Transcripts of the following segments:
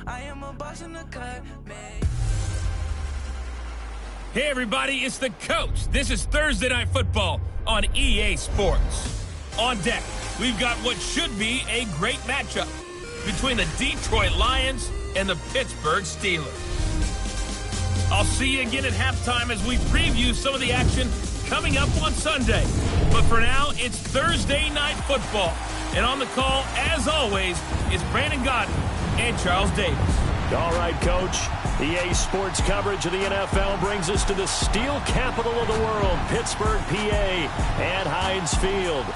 I am a boss in the cut, man. Hey everybody, it's the coach. This is Thursday Night Football on EA Sports. On deck, we've got what should be a great matchup between the Detroit Lions and the Pittsburgh Steelers. I'll see you again at halftime as we preview some of the action coming up on Sunday. But for now, it's Thursday Night Football. And on the call, as always, is Brandon Godden and Charles Davis. All right, Coach. EA Sports coverage of the NFL brings us to the steel capital of the world, Pittsburgh, PA, at Heinz Field.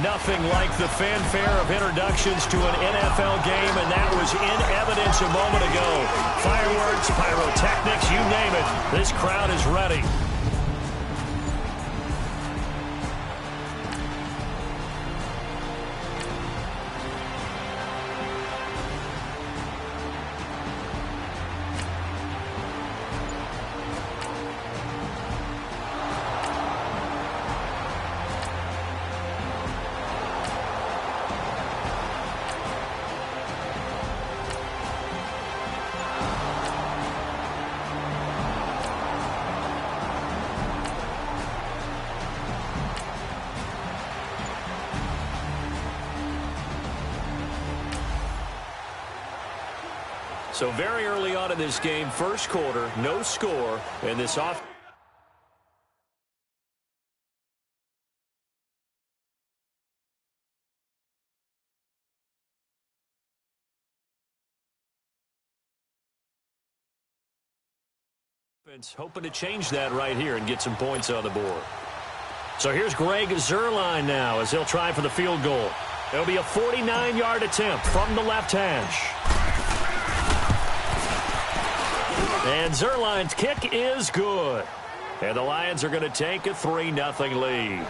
Nothing like the fanfare of introductions to an NFL game, and that was in evidence a moment ago. Fireworks, pyrotechnics, you name it. This crowd is ready. So very early on in this game, first quarter, no score, and this offense hoping to change that right here and get some points on the board. So here's Greg Zuerlein now as he'll try for the field goal. It'll be a 49-yard attempt from the left hash. And Zuerlein's kick is good. And the Lions are going to take a 3-0 lead.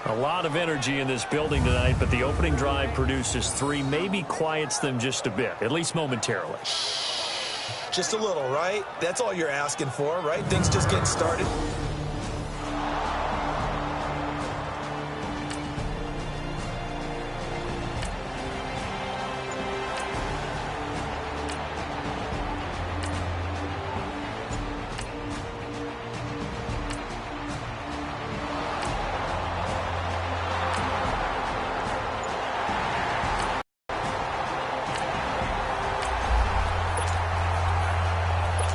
A lot of energy in this building tonight, but the opening drive produces 3, maybe quiets them just a bit, at least momentarily. Just a little, right? That's all you're asking for, right? Things just getting started.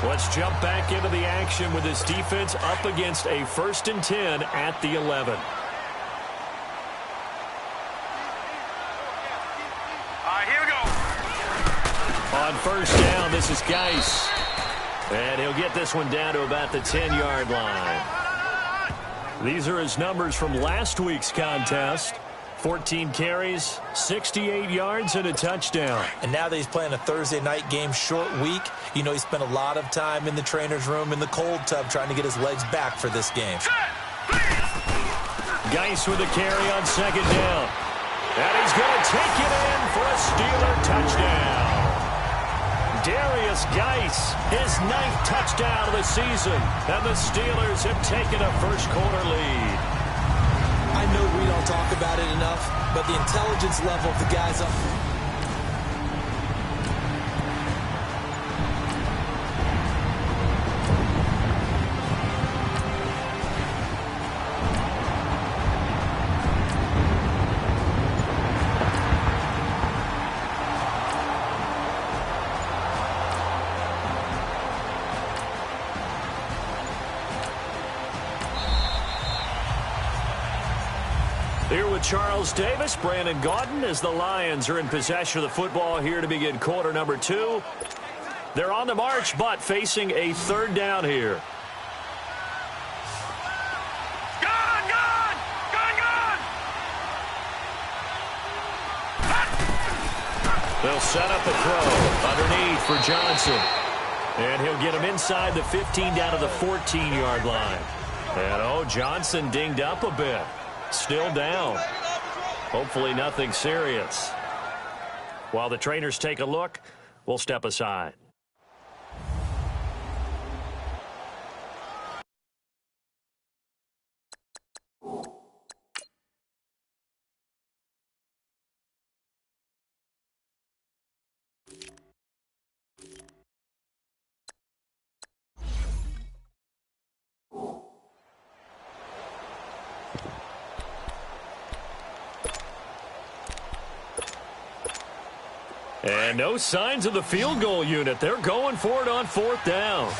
Let's jump back into the action with this defense up against a 1st and 10 at the 11. Here we go. On first down, this is Geis. And he'll get this one down to about the 10-yard line. These are his numbers from last week's contest. 14 carries, 68 yards, and a touchdown. And now that he's playing a Thursday night game, short week, you know he spent a lot of time in the trainer's room in the cold tub trying to get his legs back for this game. Geis with a carry on second down. And he's going to take it in for a Steeler touchdown. Darius Geis, his 9th touchdown of the season. And the Steelers have taken a first-quarter lead. I know we don't talk about it enough, but the intelligence level of the guys up. Here with Charles Davis, Brandon Gaudin, as the Lions are in possession of the football here to begin quarter number 2. They're on the march, but facing a 3rd down here. They'll set up a throw underneath for Johnson. And he'll get him inside the 15 down to the 14-yard line. And, Johnson dinged up a bit. Still down. Hopefully nothing serious. While the trainers take a look, we'll step aside. And no signs of the field goal unit. They're going for it on 4th down.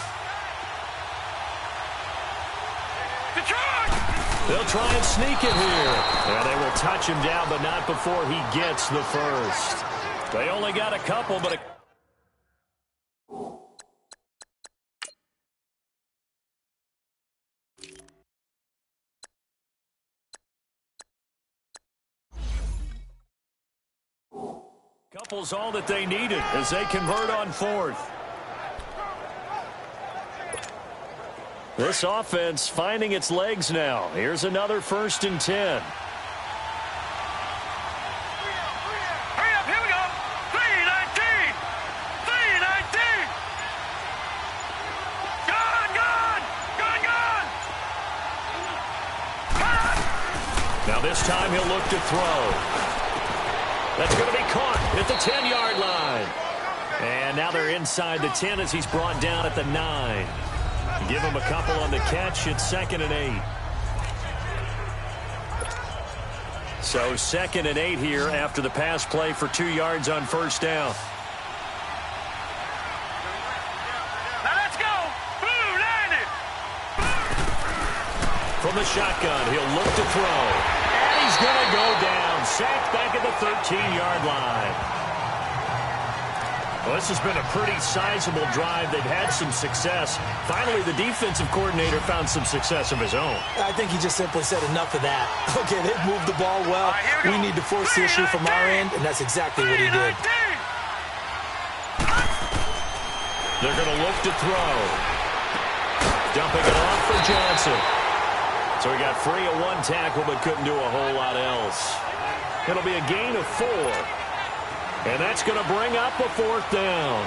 They'll try and sneak it here. And they will touch him down, but not before he gets the first. They only got a couple, but couple's all that they needed as they convert on 4th. This offense finding its legs now. Here's another 1st and 10. Hurry up, here we go. 3-19. 3-19. Gone. Now this time he'll look to throw. That's going to be caught at the 10-yard line. And now they're inside the 10 as he's brought down at the 9. Give him a couple on the catch. It's 2nd and 8. So 2nd and 8 here after the pass play for 2 yards on 1st down. Now let's go. Blue, landed. From the shotgun, he'll look to throw. And he's going to go down. Sacked back at the 13-yard line. Well, this has been a pretty sizable drive. They've had some success. Finally, the defensive coordinator found some success of his own. I think he just simply said enough of that. Okay, they've moved the ball well. We need to force the issue from our end, and that's exactly what he did. They're going to look to throw. Dumping it off for Johnson. So he got free of 1 tackle, but couldn't do a whole lot else. It'll be a gain of 4. And that's going to bring up a 4th down.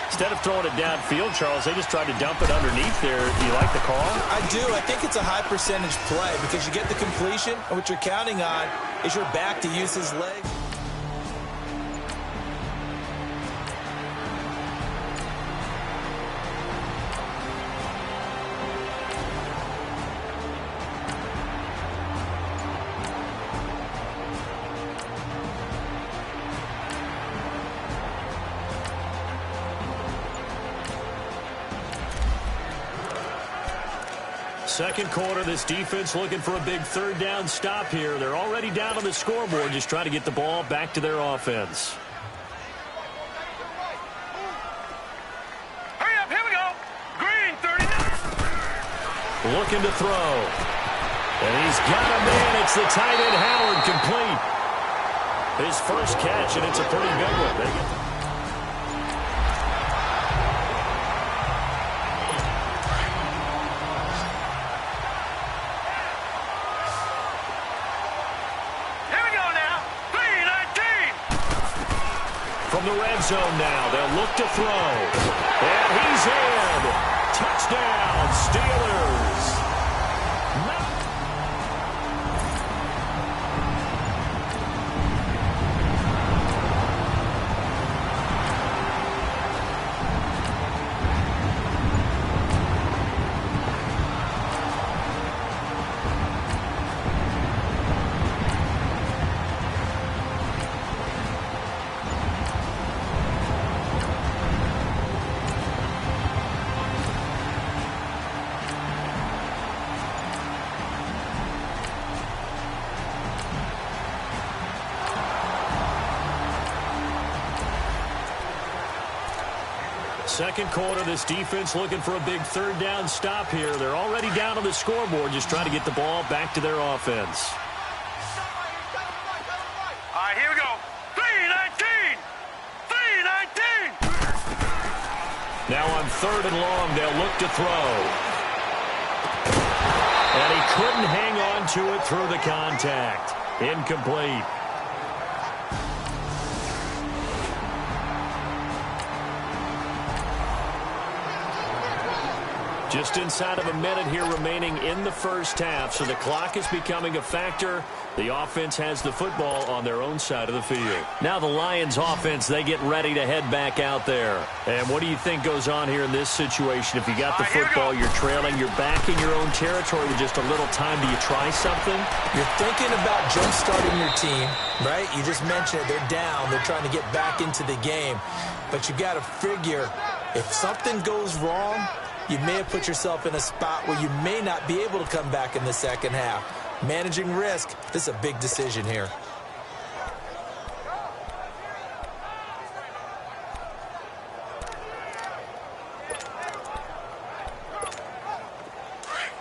Instead of throwing it downfield, Charles, they just tried to dump it underneath there. Do you like the call? I do. I think it's a high percentage play because you get the completion, and what you're counting on is your back to use his legs. Second quarter, this defense looking for a big 3rd down stop here. They're already down on the scoreboard, just trying to get the ball back to their offense. Hurry up, here we go. Green, 39. Looking to throw. And he's got a man. It's the tight end, Howard, complete. His first catch, and it's a pretty big one. From the red zone now, they'll look to throw. And he's in. Touchdown, Steelers. Second quarter, this defense looking for a big 3rd down stop here. They're already down on the scoreboard, just trying to get the ball back to their offense. All right, here we go. 3-19. 3-19. Now on 3rd and long, they'll look to throw. And he couldn't hang on to it through the contact. Incomplete. Just inside of a minute here remaining in the first half, so the clock is becoming a factor. The offense has the football on their own side of the field. Now the Lions offense, they get ready to head back out there. And what do you think goes on here in this situation? If you got the football, you're trailing, you're back in your own territory with just a little time. Do you try something? You're thinking about jump-starting your team, right? You just mentioned it. They're down. They're trying to get back into the game. But you got to figure if something goes wrong, you may have put yourself in a spot where you may not be able to come back in the second half. Managing risk, this is a big decision here.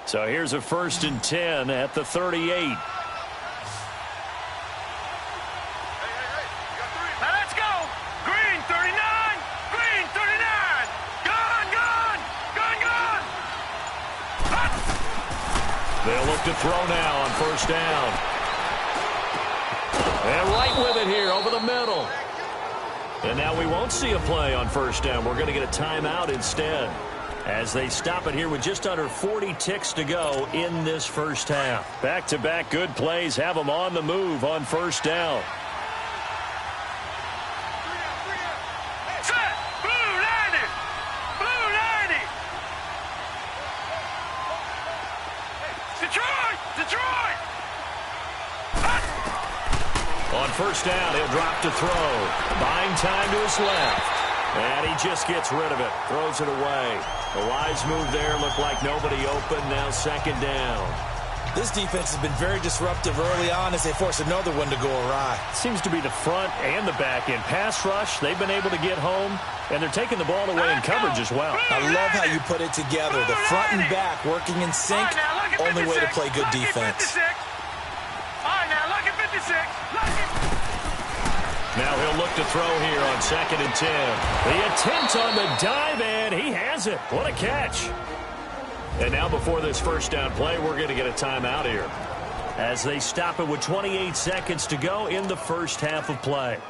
So here's a 1st and 10 at the 38. They'll look to throw now on 1st down. And right with it here over the middle. And now we won't see a play on 1st down. We're going to get a timeout instead as they stop it here with just under 40 ticks to go in this first half. Back-to-back good plays have them on the move on 1st down. On 1st down, he'll drop to throw. Buying time to his left. And he just gets rid of it. Throws it away. A wise move there. Looked like nobody open. Now 2nd down. This defense has been very disruptive early on as they force another one to go awry. Seems to be the front and the back end. Pass rush, they've been able to get home. And they're taking the ball away in coverage as well. I love how you put it together. The front and back working in sync. Only way to play good defense. Now he'll look to throw here on 2nd and 10. The attempt on the dive, and he has it. What a catch. And now before this 1st down play, we're going to get a timeout here as they stop it with 28 seconds to go in the first half of play.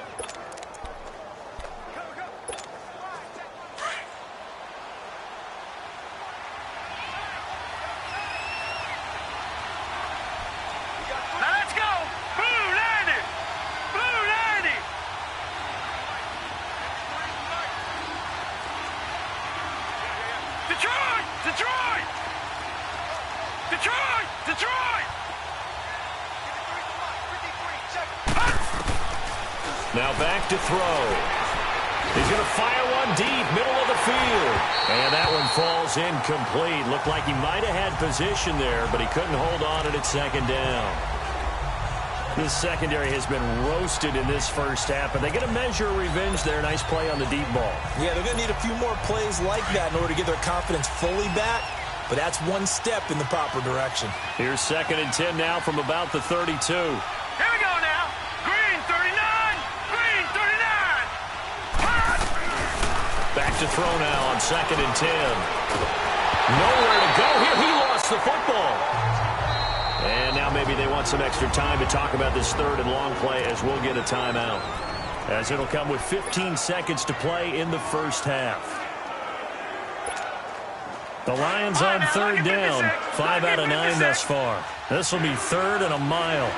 Now back to throw. He's going to fire one deep, middle of the field. And that one falls incomplete. Looked like he might have had position there, but he couldn't hold on it at 2nd down. This secondary has been roasted in this first half, but they get a measure of revenge there. Nice play on the deep ball. Yeah, they're going to need a few more plays like that in order to get their confidence fully back, but that's one step in the proper direction. Here's 2nd and 10 now from about the 32. Here we go now. Green 39. Green 39. Back to throw now on 2nd and 10. Nowhere to go here. He lost the football. And now maybe they want some extra time to talk about this 3rd and long play as we'll get a timeout. As it'll come with 15 seconds to play in the first half. The Lions on 3rd down. 5 out of 9 thus far. This will be 3rd and a mile.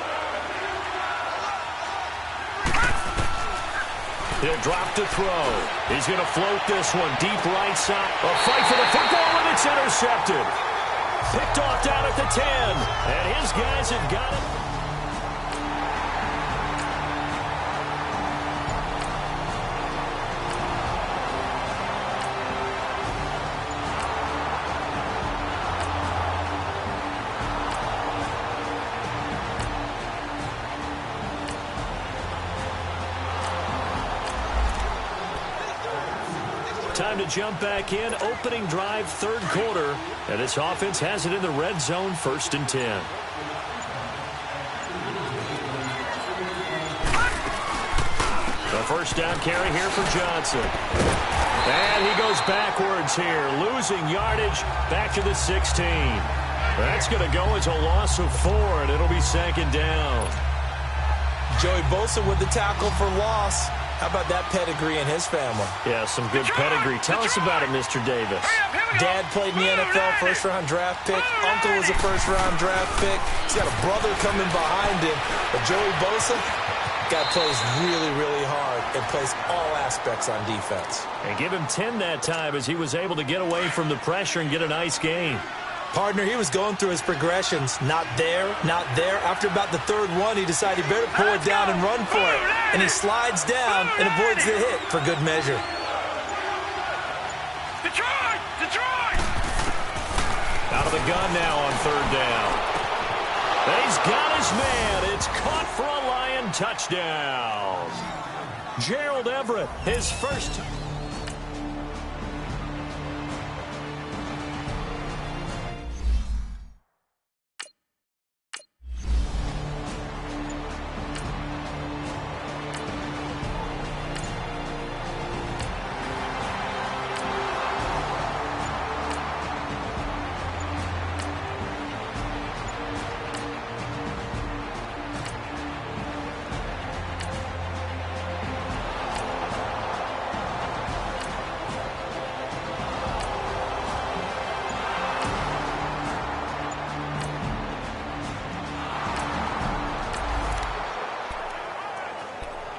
He'll drop to throw. He's going to float this one deep right side. A fight for the football, and it's intercepted. Picked off down at the 10. And his guys have got it. Time to jump back in. Opening drive, 3rd quarter. And this offense has it in the red zone, 1st and 10. The 1st down carry here for Johnson. And he goes backwards here, losing yardage back to the 16. That's going to go as a loss of 4, and it'll be 2nd down. Joey Bosa with the tackle for loss. How about that pedigree in his family? Yeah, some good pedigree. Tell us about it, Mr. Davis. Dad played in the NFL, first-round draft pick. Uncle was a first-round draft pick. He's got a brother coming behind him. But Joey Bosa, guy plays really, really hard and plays all aspects on defense. And give him 10 that time as he was able to get away from the pressure and get a nice gain. Partner, he was going through his progressions. Not there, not there. After about the third one, he decided he better pull it down and run for it. And he slides down and avoids the hit for good measure. Detroit! Detroit! Out of the gun now on third down. And he's got his man. It's caught for a Lion touchdown. Gerald Everett, his first.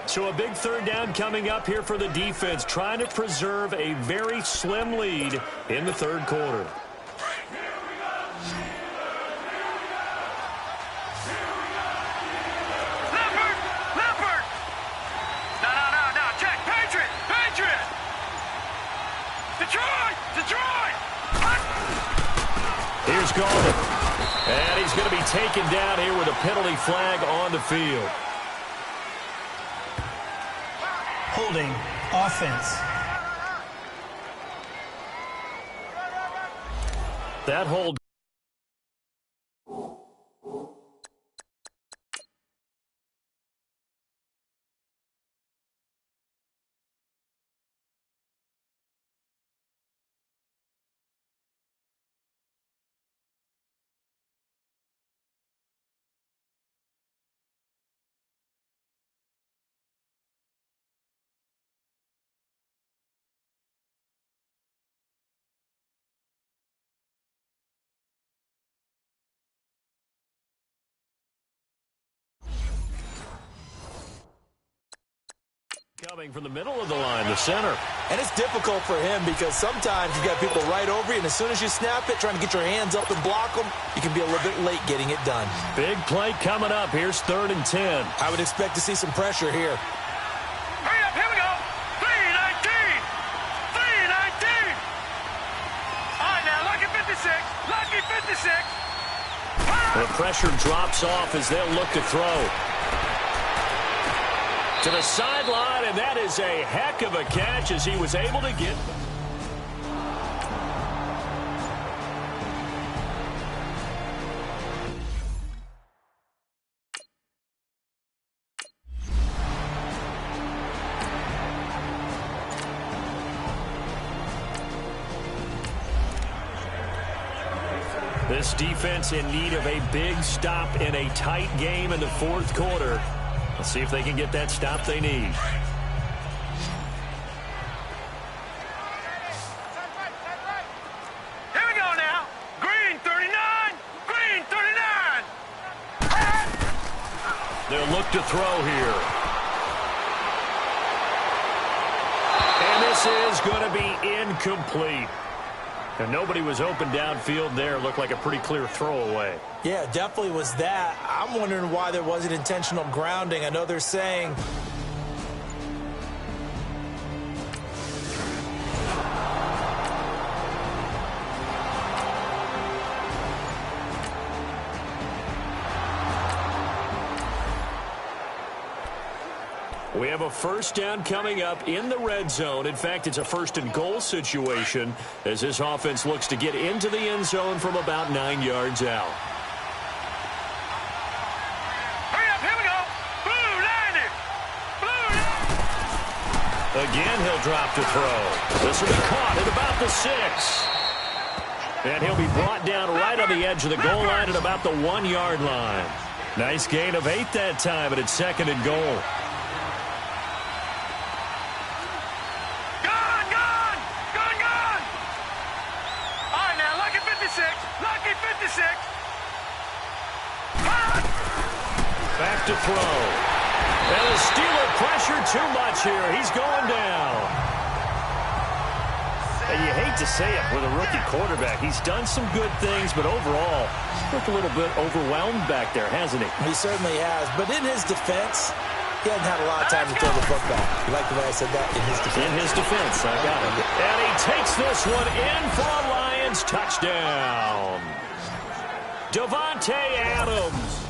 So a big third down coming up here for the defense, trying to preserve a very slim lead in the third quarter. Leopard! No, check, Patriot! Detroit! Here's Golden. And he's going to be taken down here with a penalty flag on the field. Holding offense. That hold. Coming from the middle of the line, the center. And it's difficult for him because sometimes you've got people right over you, and as soon as you snap it, trying to get your hands up and block them, you can be a little bit late getting it done. Big play coming up. Here's 3rd and 10. I would expect to see some pressure here. Hurry up, here we go. 3-19. All right, now, lucky 56. The pressure drops off as they'll look to throw. To the sideline, and that is a heck of a catch as he was able to get. This defense in need of a big stop in a tight game in the 4th quarter. Let's see if they can get that stop they need. Here we go now. Green 39. They'll look to throw here. And this is going to be incomplete. And nobody was open downfield there. Looked like a pretty clear throwaway. Yeah, it definitely was that. I'm wondering why there wasn't intentional grounding. I know they're saying we have a first down coming up in the red zone. In fact, it's a 1st and goal situation as this offense looks to get into the end zone from about 9 yards out. Hurry up, here we go. Blue 90. Again, he'll drop to throw. This will be caught at about the 6. And he'll be brought down right on the edge of the goal line at about the 1-yard line. Nice gain of 8 that time, and it's 2nd and goal. left to throw. And the Steeler pressure too much here. He's going down. And you hate to say it with a rookie quarterback. He's done some good things, but overall, he's looked a little bit overwhelmed back there, hasn't he? He certainly has. But in his defense, he hasn't had a lot of time to throw the football. You like the way I said that? In his defense. In his defense, I got it. And he takes this one in for a Lions touchdown. Davante Adams.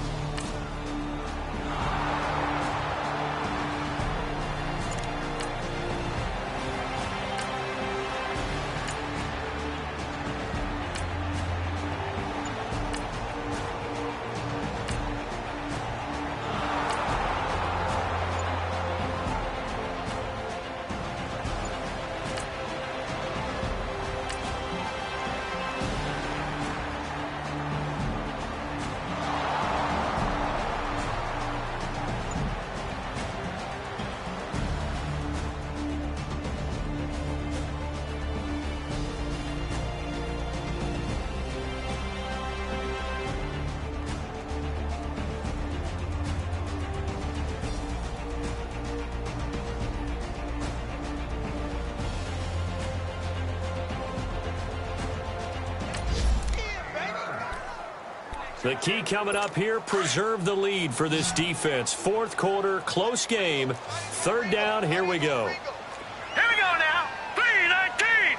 The key coming up here, preserve the lead for this defense. Fourth quarter, close game. Third down, here we go. Here we go now. 3-19.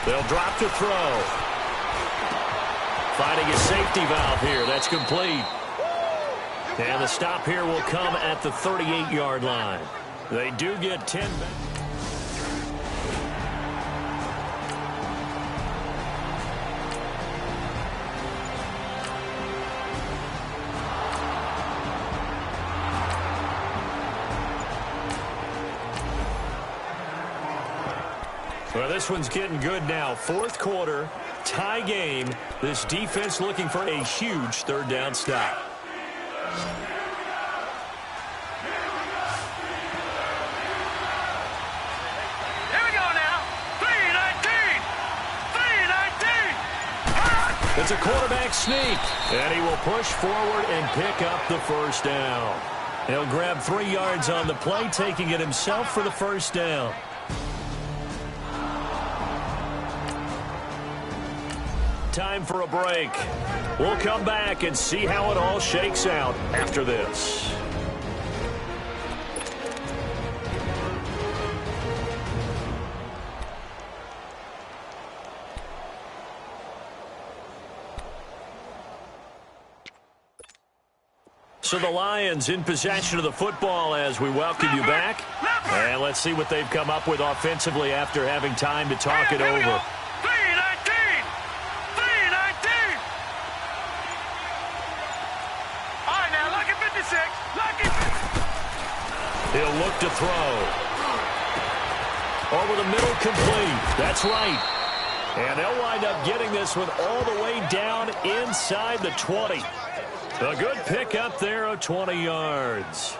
They'll drop to throw. Finding a safety valve here. That's complete. And the stop here will come at the 38-yard line. They do get 10 back. Well, this one's getting good now. Fourth quarter, tie game. This defense looking for a huge third down stop. Here we go now. 3-19. 3-19. It's a quarterback sneak, and he will push forward and pick up the first down. He'll grab 3 yards on the play, taking it himself for the first down. Time for a break. We'll come back and see how it all shakes out after this. So the Lions in possession of the football as we welcome you back. And let's see what they've come up with offensively after having time to talk it over. He'll look to throw. Over the middle, complete. That's right. And they'll wind up getting this one all the way down inside the 20. A good pick up there of 20 yards.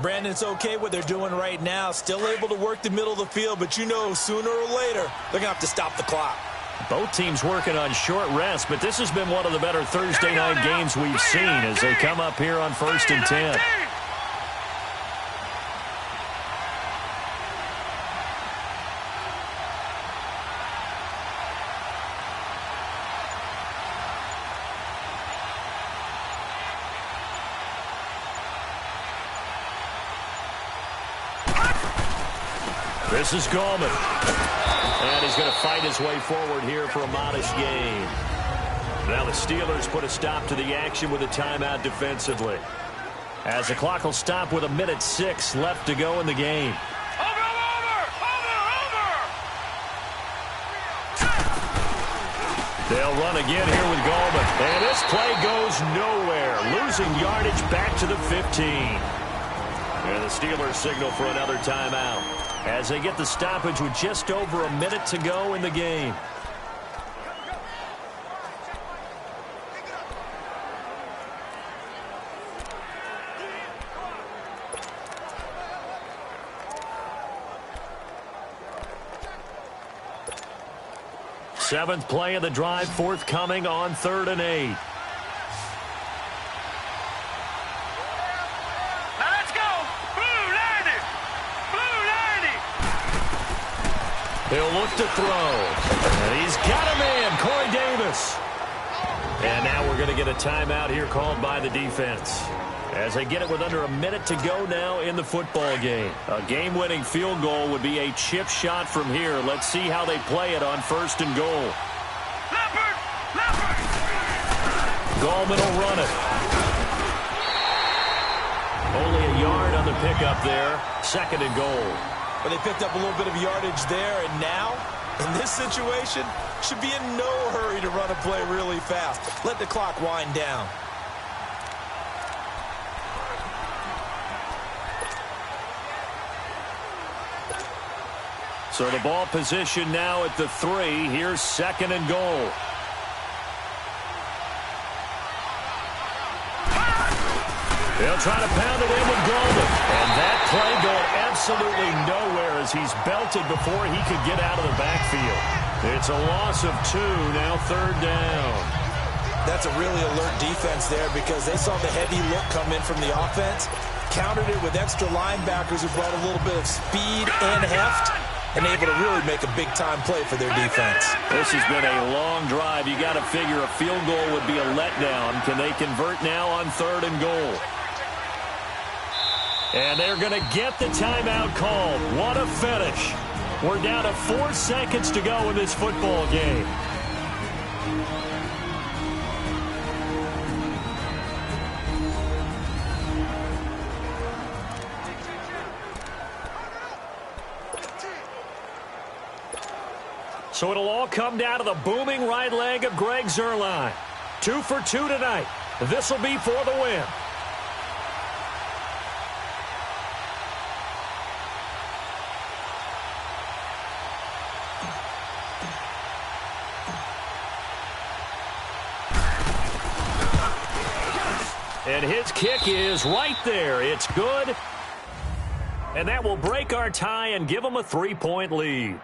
Brandon, it's okay what they're doing right now. Still able to work the middle of the field, but you know sooner or later they're going to have to stop the clock. Both teams working on short rest, but this has been one of the better Thursday night games we've seen as they come up here on 1st and 10. This is Gallman. And he's going to fight his way forward here for a modest gain. Now the Steelers put a stop to the action with a timeout defensively. As the clock will stop with 1:06 left to go in the game. They'll run again here with Gallman. And this play goes nowhere. Losing yardage back to the 15. And the Steelers signal for another timeout as they get the stoppage with just over a minute to go in the game. Seventh play of the drive forthcoming on 3rd and 8. He'll look to throw. And he's got a man, Corey Davis. And now we're going to get a timeout here called by the defense. As they get it with under a minute to go now in the football game. A game-winning field goal would be a chip shot from here. Let's see how they play it on 1st and goal. Gallman will run it. Only a yard on the pickup there. 2nd and goal. But they picked up a little bit of yardage there, and now, in this situation, should be in no hurry to run a play really fast. Let the clock wind down. So the ball position now at the 3. Here's 2nd and goal. They'll try to pound it in with Gallman. And that play going absolutely nowhere as he's belted before he could get out of the backfield. It's a loss of 2, now 3rd down. That's a really alert defense there because they saw the heavy look come in from the offense, countered it with extra linebackers who brought a little bit of speed and heft, and able to really make a big-time play for their defense. This has been a long drive. You got to figure a field goal would be a letdown. Can they convert now on 3rd and goal? And they're going to get the timeout called. What a finish. We're down to 4 seconds to go in this football game. So it'll all come down to the booming right leg of Greg Zuerlein. 2 for 2 tonight. This will be for the win. And his kick is right there. It's good. And that will break our tie and give them a 3-point lead.